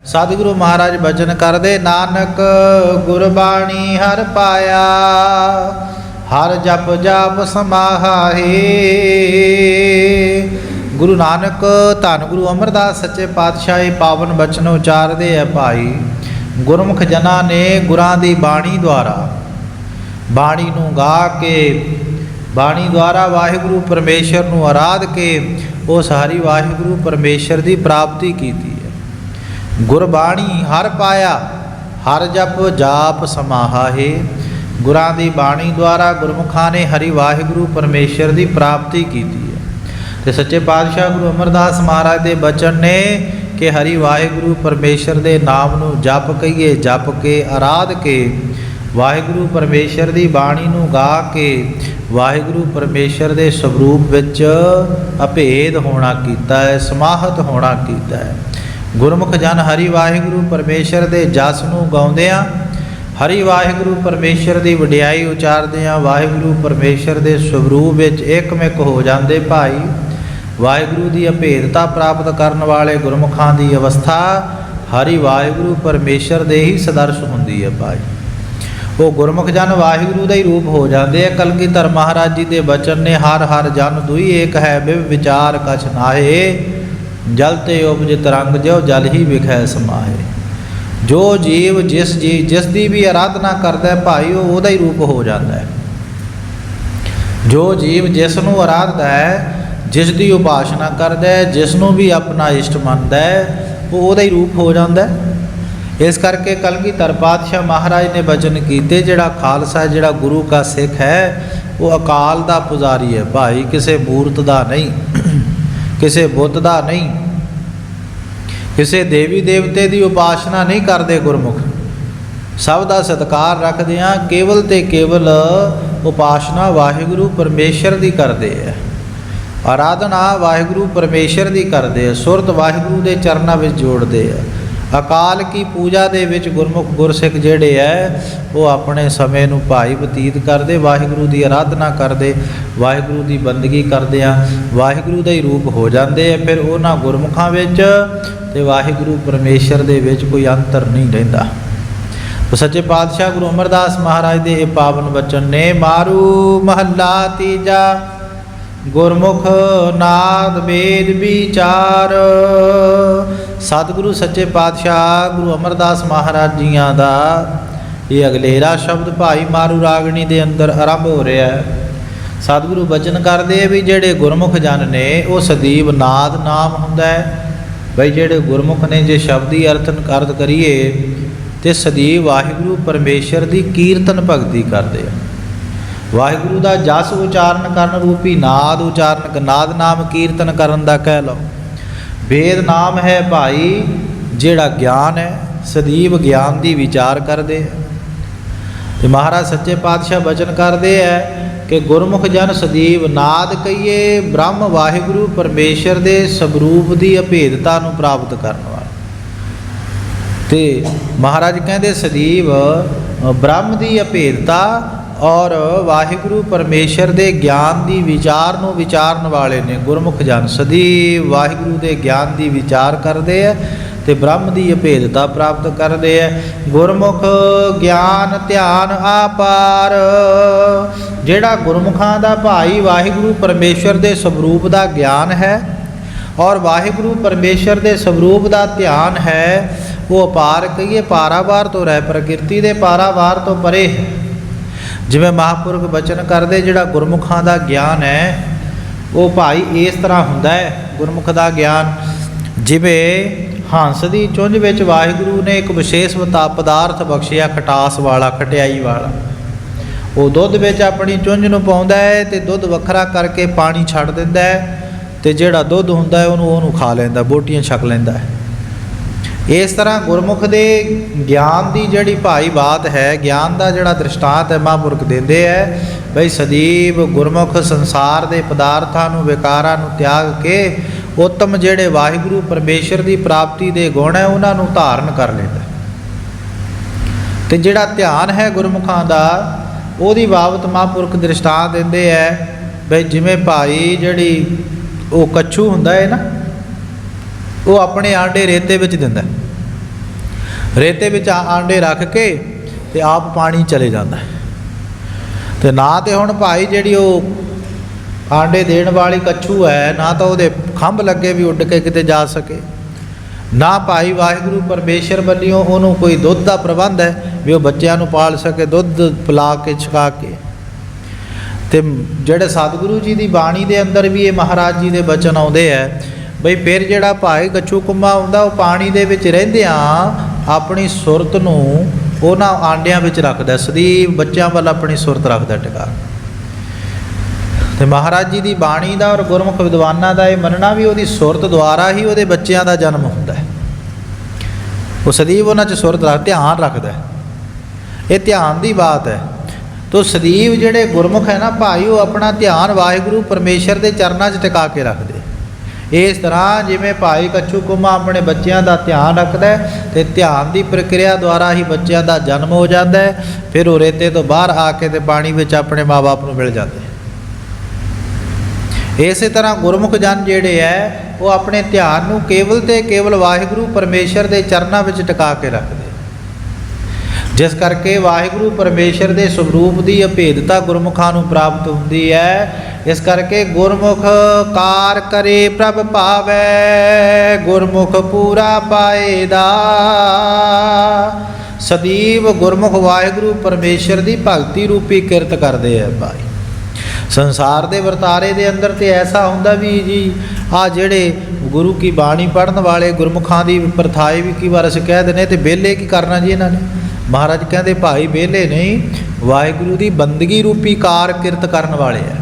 सतगुरु महाराज बचन करदे, नानक गुरबाणी हर पाया, हर जप जाप समाहाहे। गुरु नानक धन गुरु अमरदास सच्चे पातशाह पावन बचन उचारदे है भाई। गुरमुख जना ने गुरां दी बाणी द्वारा, बाणी नूं गा के, बाणी द्वारा वाहिगुरु परमेश्वर नूं आराध के उस हरि वाहिगुरु परमेश्वर की प्राप्ति की है। गुरबाणी हर पाया, हर जप जाप समाहाहे। गुरां दी बाणी द्वारा गुरमुखां ने हरि वाहिगुरु परमेश्वर की प्राप्ति की है। तो सच्चे पातशाह गुरु अमरदास महाराज के बचन ने कि हरि वाहिगुरु परमेश्वर के नाम नूं जप कहिए, जप के आराध के वाहिगुरु परमेश्वर की बाणी नूं गा के वाहिगुरु परमेश्वर के स्वरूप विच अभेद होना कीता है, समाहत होना कीता है। गुरमुख जन हरि वाहिगुरु परमेश्वर के जस नूं गाउंदिआं, हरि वाहिगुरु परमेश्वर की वडियाई उचारदिआं वाहिगुरु परमेश्वर के स्वरूप विच एकमिक हो जाते भाई। वाहिगुरु की अभेदता प्राप्त करने वाले गुरमुखां की अवस्था हरि वाहिगुरु परमेश्वर दे ही सदर्श हुंदी है भाई। वो गुरमुख जन वाहिगुरु का ही रूप हो जाते हैं। कलगीधर महाराज जी के बचन ने, हर हर जन दुई एक है, बिव विचार कछ नाहे, जल ते उपज तरंग जो जल ही विखै समाहे। जो जीव जिस की भी आराधना करता है भाई, वो उहदा ही रूप हो जाता है। जो जीव जिसनों आराधदा है, जिस की उपासना करता है, जिसनों भी अपना इष्ट मनता है, वो उहदा ही रूप हो जाता है। इस करके कलगीधर पातशाह महाराज ने बचन कीते, जिहड़ा खालसा जिहड़ा गुरु का सिख है वो अकाल दा पुजारी है भाई, किसी मूर्त दा नहीं, किसी बुत दा नहीं, किसी देवी देवते की उपासना नहीं करते। गुरमुख सब का सत्कार रखते हैं, केवल तो केवल उपासना वाहिगुरु परमेश्वर की करते हैं, आराधना वाहिगुरु परमेश्वर की करते हैं, सुरत वाहिगुरु के चरणों में जोड़ते हैं। अकाल की पूजा दे विच गुरमुख गुरसिख जिहड़े है वो अपने समय नूं भाई बतीत करते, वाहिगुरु की आराधना करते, वाहिगुरु की बंदगी करते हैं, वाहिगुरु का ही रूप हो जाते हैं। फिर उन्हां गुरमुखां विच ते वाहिगुरु परमेश्वर दे विच कोई अंतर नहीं रहिंदा। तो सच्चे पातशाह गुरु अमरदास महाराज के पावन बचन ने, मारू महला तीजा, गुरमुख नाद वेद विचार। सतगुरु सच्चे पातशाह गुरु अमरदास महाराज जियां दा ये अगलेरा शब्द भाई मारू रागणी के अंदर आरंभ हो रहा है। सतगुरु बचन करते भी जेडे गुरमुख जन ने वो सदीव नाद नाम हुंदा है बई। जेडे गुरमुख ने जे शब्दी अर्थ करिए तो सदीव वाहिगुरु परमेश्वर की कीर्तन भगती करते हैं। वाहिगुरु का जस उचारण करन रूपी नाद उचारण, नाद नाम कीर्तन करन दा कह लो। वेद नाम है भाई जिहड़ा ज्ञान है, सदीव ज्ञान की विचार करते हैं। तो महाराज सच्चे पातशाह बचन करते हैं कि गुरमुख जन सदीव नाद कहिए ब्रह्म वाहिगुरु परमेश्वर के स्वरूप की अभेदता नूं प्राप्त करने वाले। तो महाराज कहते सदीव ब्रह्म की अभेदता और वाहिगुरु परमेश्वर के ज्ञान की विचार नूं विचारन वाले ने गुरमुख जन सदैव वाहिगुरु के ज्ञान की विचार करते हैं तो ब्रह्म की अभेदता प्राप्त करते हैं। गुरमुख ज्ञान ध्यान आपार, जिहड़ा गुरमुखां दा भाई वाहिगुरु परमेश्वर के स्वरूप का ज्ञान है और वाहिगुरु परमेश्वर के स्वरूप का ध्यान है, वो अपार कहिए पारावार तो रह, प्रकृति के पारावार तो परे है। जिवें महापुरख बचन करते जिहड़ा गुरमुखां दा ज्ञान है वो भाई इस तरह हुंदा है। गुरमुख दा ज्ञान जिवें हंस की चुंझ विच वाहिगुरु ने एक विशेष पदार्थ बख्शिया, खटास वाला, खटियाई वाला। वो दुध विच अपनी चुंझ नूं पाउंदा है तो दुध वखरा करके पानी छड्ड दिंदा है तो जिहड़ा दुध हुंदा है उहनूं खा लैंदा, बोटियां छक लैंदा है। इस तरह गुरमुख के ज्ञान की जिहड़ी भाई बात है, ज्ञान का जिहड़ा दृष्टांत है महापुरख देंदे है बई सदीव गुरमुख संसार के पदार्थां नूं विकारां नूं त्याग के उत्तम जिहड़े वाहिगुरु परमेश्वर की प्राप्ति के गुण है उन्हां नूं धारण कर लैंदा। तो जिहड़ा ध्यान है गुरमुखां दा उहदी बाबत महापुरख दृष्टांत देंदे है बई जिवें भाई जिहड़ी वो कच्छू हुंदा है ना, वो अपने आंडे रेते विच दिंदा। रेते विच आंडे रख के ते आप पानी चले जाता है। तो ना तो हुण भाई जिहड़ी वो आंडे देण वाली कच्छू है, ना तो उहदे खंभ लगे भी उड़ के किते जा सके, ना भाई वाहिगुरू परमेश्वर वल्लियों उहनूं कोई दुध का प्रबंध है भी वो बच्चों नूं पाल सके, दुध पिला के छका के। तो जिहड़े सतगुरु जी की बाणी के अंदर भी ये महाराज जी के बचन आउंदे है बई फिर जिहड़ा भाई कच्छू कुंभा आउंदा वो पानी दे विच रहिंदिआं अपनी सुरत नूं उन्हां आंडियां विच रखदा, सदैव बच्चों वाल अपनी सुरत रखदा टिका। तो महाराज जी की बाणी का और गुरमुख विद्वानां का यह मनना भी उहदी सुरत द्वारा ही उहदे बच्चों का जन्म हुंदा है। वो सदैव उन्हां च सुरत रख ध्यान रखदा है, ये ध्यान की बात है। तो सदैव जिहड़े गुरमुख है ना भाई वो अपना ध्यान वाहिगुरू परमेश्वर के चरणों च टिका के रखते। इस तरह जिमें भाई कच्छू कुंभा अपने बच्चों का ध्यान रखता है तो ध्यान की प्रक्रिया द्वारा ही बच्चों का जन्म हो जाता है, फिर वो रेते तो बाहर आके तो पानी में अपने माँ बाप को मिल जाते हैं। इस तरह गुरमुख जन जिहड़े है वो अपने ध्यान को केवल तो केवल वाहिगुरू परमेश्वर के चरणों में टिका के रखते, जिस करके वाहिगुरू परमेश्वर के स्वरूप की अभेदता गुरमुखां नूं प्राप्त होंदी है। इस करके गुरमुख कार करे प्रभ पावै, गुरमुख पूरा पाएदा। सदैव गुरमुख वाहिगुरू परमेश्वर की भगती रूपी किरत करते हैं भाई। संसार के वरतारे के अंदर तो ऐसा होंदा भी जी आ जिहड़े गुरु की बाणी पढ़न वाले गुरमुखां की प्रथाएं भी कई बार असीं कह दिंदे ते बेले की करना जी इन्हां ने। महाराज कहते भाई बेले नहीं, वाहिगुरू की बंदगी रूपी कार किरत करन वाले है,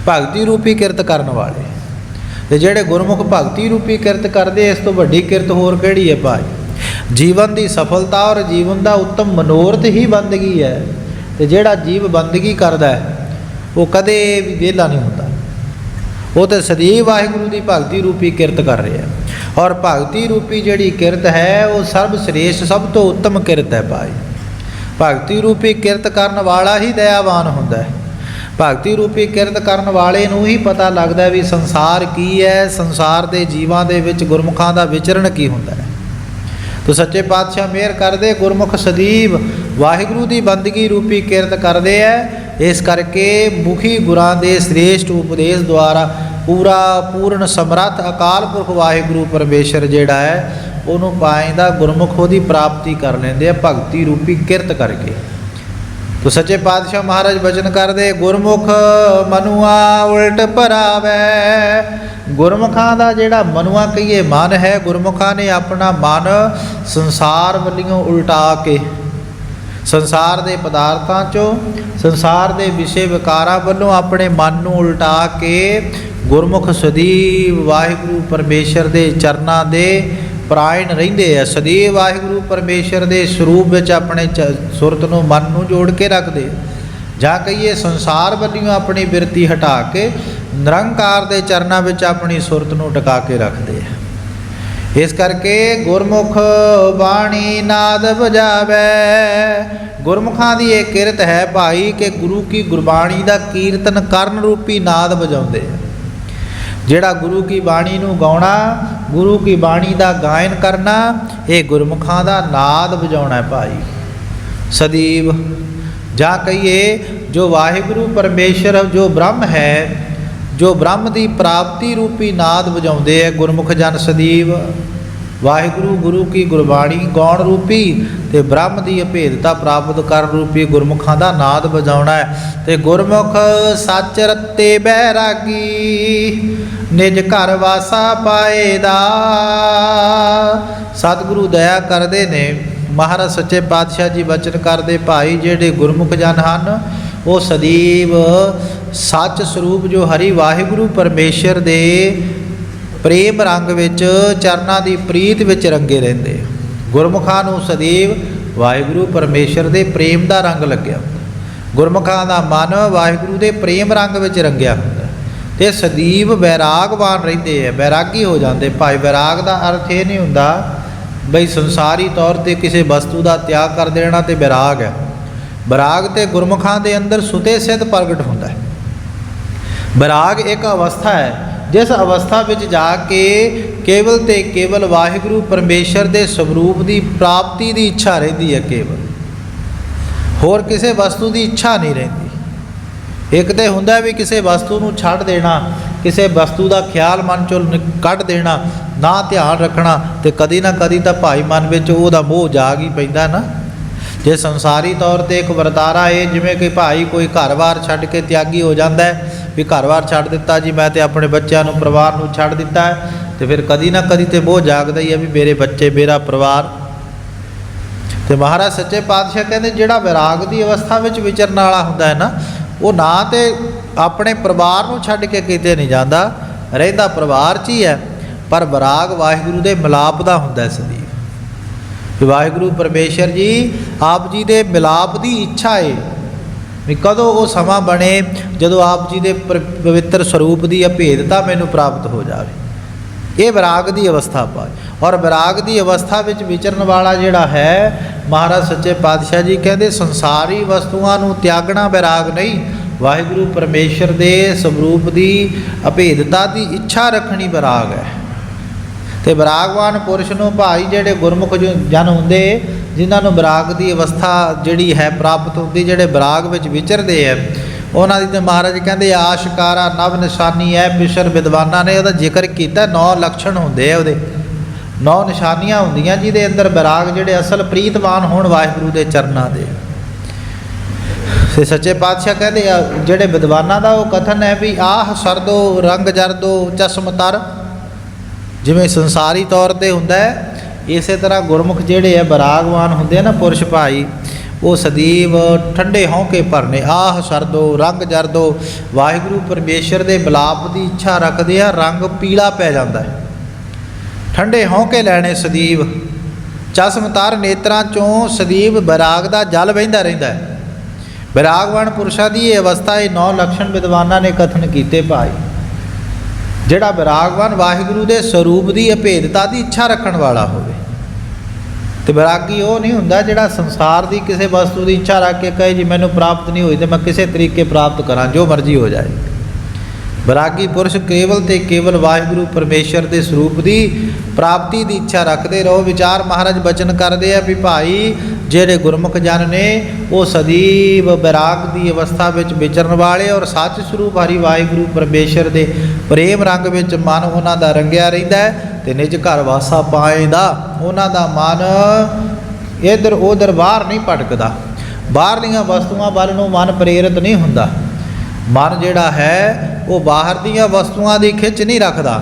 भगती रूपी किरत करन वाले। तो जिहड़े गुरमुख भगती रूपी किरत करते इस तो वड्डी किरत होर किहड़ी है भाई। जीवन की सफलता और जीवन का उत्तम मनोरथ ही बंदगी है। तो जिहड़ा जीव बंदगी करता है वो कदे भी वेला नहीं होता, वो तो सदैव वाहिगुरू की भगती रूपी किरत कर रहे हैं। और भगती रूपी जिहड़ी किरत है वो सर्वश्रेष्ठ सब तो उत्तम किरत है भाई। भगती रूपी किरत करन वाला ही दयावान हुंदा है। भगती रूपी किरत करन वाले नूं ही पता लगदा भी संसार की है, संसार के जीवां दे विच गुरमुखां दा विचरण की हुंदा है। तो सच्चे पातशाह मेहर करदे गुरमुख सदैव वाहिगुरू की बंदगी रूपी किरत करते हैं। इस करके मुखी गुरां दे श्रेष्ठ उपदेश द्वारा पूरा पूर्ण समर्थ अकाल पुरख वाहिगुरू परमेश्वर जिहड़ा है उन्होंने पाइंदा गुरमुख उहदी प्राप्ति कर लेंदे भगती रूपी किरत करके। तो सच्चे पातशाह महाराज बचन करदे गुरमुख मनुआ उल्ट भरावै। गुरमुखां दा जिहड़ा मनुआ कहिए मन है, गुरमुखां ने अपना मन संसार वल्लियों उल्टा के संसार के पदार्थों चों संसार के विषय विकारां वल्लों अपने मन नूं उल्टा के गुरमुख सदैव वाहिगुरू परमेश्वर के चरनां दे परायण रहिंदे है। सदैव वाहिगुरू परमेश्वर के स्वरूप विच अपने सुरत नूं मन नूं जोड़ के रखदे, जां कहिए संसार वल्लियों अपनी बिरती हटा के निरंकार के चरनां विच अपनी सुरत नूं टिका के रखदे है। इस करके गुरमुख बाणी नाद बजावै। गुरमुखां दी ये किरत है भाई कि गुरु की गुरबाणी का कीर्तन करन रूपी नाद बजाउंदे। जिहड़ा गुरु की बाणी नूं गाउणा, गुरु की बाणी का गायन करना, ये गुरमुखां दा नाद बजाउणा है भाई सदैव। जां कहिए जो वाहिगुरू परमेश्वर जो ब्रह्म है, जो ब्रह्म की प्राप्ति रूपी नाद बजाउंदे है गुरमुख जन सदैव। वाहिगुरू गुरु की गुरबाणी गौण रूपी ते ब्रह्म की अभेदता प्राप्त कर रूपी गुरमुखां दा नाद बजाउणा है। ते गुरमुख सच रत्ते बैरागी निज घर वासा पाएदा। सतगुरु दया करदे ने महाराज सच्चे पातशाह जी बचन करदे भाई जिहड़े गुरमुख जन हन वो सदैव सच स्वरूप जो हरि वाहिगुरू परमेश्वर दे प्रेम रंग विच चरनां दी प्रीत विच रंगे रहिंदे। गुरमुखां नूं सदैव वाहिगुरू परमेश्वर दे प्रेम दा रंग लग्या, गुरमुखां दा मन वाहिगुरू दे प्रेम रंग विच रंगिया हुंदा ते सदैव वैरागवान रहिंदे है, वैरागी हो जाते भाई। वैराग दा अर्थ ये नहीं हुंदा बई संसारी तौर पर किसी वस्तु का त्याग कर देना तो वैराग है। वैराग तो गुरमुखां दे अंदर सुते सिद्ध प्रगट होंदा है। वैराग एक अवस्था है जिस अवस्था विच जाके केवल ते केवल वाहिगुरू परमेश्वर के स्वरूप की प्राप्ति की इच्छा रहिंदी है, केवल होर किसी वस्तु की इच्छा नहीं रहिंदी। एक तो हुंदा भी किसी वस्तु को छड्ड देना, किसी वस्तु का ख्याल मन चों कढ़ देना, ना ध्यान रखना, तो कदी ना कदी तो भाई मन में उहदा मोह जाग ही पैंदा ना। जे संसारी तौर पर एक वरतारा है, जिमें कि भाई कोई घर बार छड्ड के त्यागी हो जाता है भी घर बार छड्ड दिता जी, मैं तो अपने बच्चों को परिवार को छड्ड दिता है, तो फिर कदी ना कदी तो मोह जागदा ही है भी मेरे बच्चे मेरा परिवार। तो महाराज सच्चे पातशाह कहते जिहड़ा विराग की अवस्था में विचरन वाला हुंदा है ना, वो ना तो अपने परिवार को छड्ड के किते नहीं जाता, रहिंदा परिवार च ही है, पर विराग वाहिगुरू के मिलाप का हुंदा सदी। वाहिगुरू परमेश्वर जी आप जी के मिलाप की इच्छा है भी कदों वो समा बने जदों आप जी के पवित्र स्वरूप की अभेदता मैनू प्राप्त हो जाए। ये विराग की अवस्था पाए। और विराग की अवस्था में विचरण वाला जिहड़ा है, महाराज सच्चे पातशाह जी कहते संसारी वस्तुओं को त्यागना विराग नहीं, वाहिगुरू परमेश्वर के स्वरूप की अभेदता की इच्छा रखनी विराग है। तो विरागवान पुरुष को भाई जेडे गुरमुख जो जन होंगे, जिन्होंने विराग की अवस्था जिहड़ी है प्राप्त होती, जेडे विराग में विचरते हैं, उन्होंने तो महाराज कहते आशकारा नव निशानी है पिछर विद्वाना ने वह जिक्र किया। 9 लक्षण होंगे, वो 9 निशानियां होंदियां जिहदे अंदर विराग जेडे असल प्रीतवान होण वाहिगुरू के चरणों के। तो सच्चे पातशाह कहते जेडे विद्वाना का वो कथन है भी आह सरदो रंग जरदो चश्मतर, जिमें संसारी तौर पर हुंदा है, इस तरह गुरमुख जेडे है विरागवान होंदे ना पुरुष भाई, वो सदैव ठंडे होंके भरने आह सरदो रंग जरदो वाहिगुरू परमेश्वर के मिलाप की इच्छा रखते हैं। रंग पीला पै जाता है, ठंडे होंके लैने सदैव, चश्मतार नेत्रां चों सदैव विराग का जल बहिंदा रहिंदा है। विरागवान पुरुषों की ये अवस्था ये 9 लक्षण विद्वाना ने कथन किए भाई। जिहड़ा विरागवान वाहिगुरू के स्वरूप की अभेदता की इच्छा रखने वाला होवे, तो विरागी वो नहीं हुंदा जिहड़ा संसार की किसी वस्तु की इच्छा रख के कहे जी मैनू प्राप्त नहीं हुई तो मैं किसी तरीके प्राप्त करा, जो मर्जी हो जाए। विरागी पुरुष केवल तो केवल वाहिगुरू परमेश्वर के स्वरूप की प्राप्ति की इच्छा रखते रहो। विचार महाराज बचन करते हैं भी भाई जेडे गुरमुख जन ने वो सदैव विराग की अवस्था में विचरण वाले और सच स्वरूप हरि वाहिगुरू परमेश्वर के प्रेम रंग में मन उन्हों का रंगिया रहिंदा है। तो निज घर वासा पाएंदा उन्हों का मन इधर उधर बाहर नहीं भटकता, बाहरलियां वस्तुओं वाल मन प्रेरित नहीं हुंदा। मन जिहड़ा है वो बाहर दियां वस्तुओं की खिच नहीं रखता,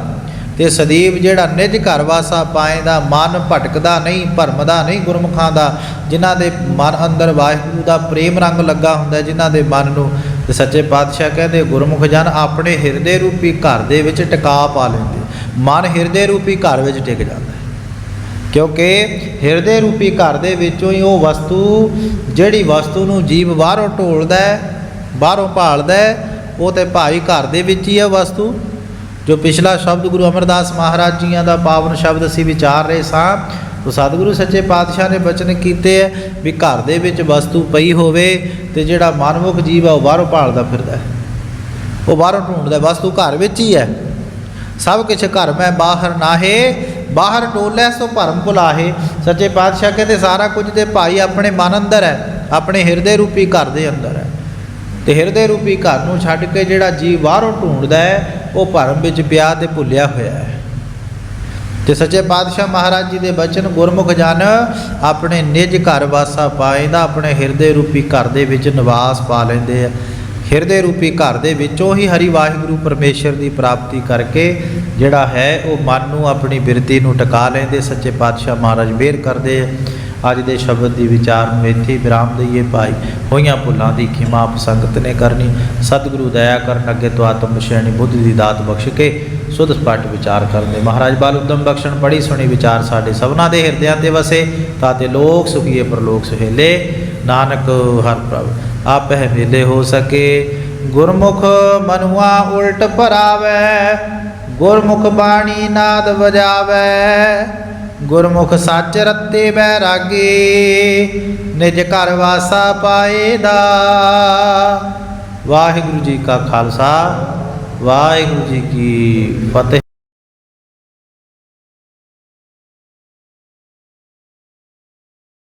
तो सदैव जिहड़ा निज घर वासा पाएंदा मन भटकदा नहीं, भरमदा नहीं गुरमुखां दा, जिन्हां दे मन अंदर वाहिगुरू दा प्रेम रंग लगा हुंदा, जिन्हां दे मन नूं ते सच्चे पातशाह कहते गुरमुख जन अपने हिरदे रूपी घर दे विच टिका पा लैंदे। मन हिरदे रूपी घर विच टिक जाता है, क्योंकि हिरदे रूपी घर दे विचों ही वो वस्तु जिहड़ी वस्तु नूं जीव बाहरों ढोलदा है, बाहरों भालदा है, वो तो भाई घर दे विच ही है वस्तु। जो पिछला शब्द गुरु अमरदास महाराज जियां दा पावन शब्द असीं विचार रहे सां, तो सतगुरु सच्चे पातशाह ने बचन कीते है भी घर दे विच वस्तु पई होवे ते जिहड़ा मनमुख जीव है वह बाहरों भालदा फिरदा है, वो बाहरों ढूंढदा, वस्तु घर विच ही है। सब कुछ घर में बाहर नाहे, बाहर टोलै सो भरम भुलाहे। सच्चे पातशाह कहते सारा कुछ तो भाई अपने मन अंदर है, अपने हिरदे रूपी घर दे अंदर है। तो हिरदे रूपी घर नूं छड्ड के जिहड़ा जीव बाहरों ढूंढदा है वो भरम विच पिया ते भुलिया होया है। तो सच्चे पातशाह महाराज जी के बचन गुरमुख जन अपने निज घर वासा पाएंदा, अपने हिरदे रूपी घर दे विच निवास पा लैंदे है। हिरदे रूपी घर दे विचों ही हरि वाहिगुरू परमेश्वर की प्राप्ति करके जिहड़ा है वो मन नूं अपनी बिरती नूं टका लैंदे। सच्चे पातशाह महाराज मेहर करदे। अज दे शब्द की विचार में इत्थे विराम दईए भाई। होईयां भुलां दी खिमा आप संगत ने करनी। सतगुरु दया करन अगे तो आत्म विषयनी बुद्धि की दात बख्श के सुध सपट विचार करते। महाराज बाल उद्दम बख्शण पढ़ी सुनी विचार साडे सबना दे हिरदियां ते वसे, ताते लोक सुखीए परलोक सुहेले। नानक हर प्रभ आप है मेले हो सके। गुरमुख मनुआ उल्ट परावै, गुरमुख बाणी नाद बजावै। गुरमुख सच रत्ते बैरागे, निज घर वासा पाएदा। वाहिगुरू जी का खालसा ਵਾਹਿਗੁਰੂ ਜੀ ਕੀ ਫਤਿਹ।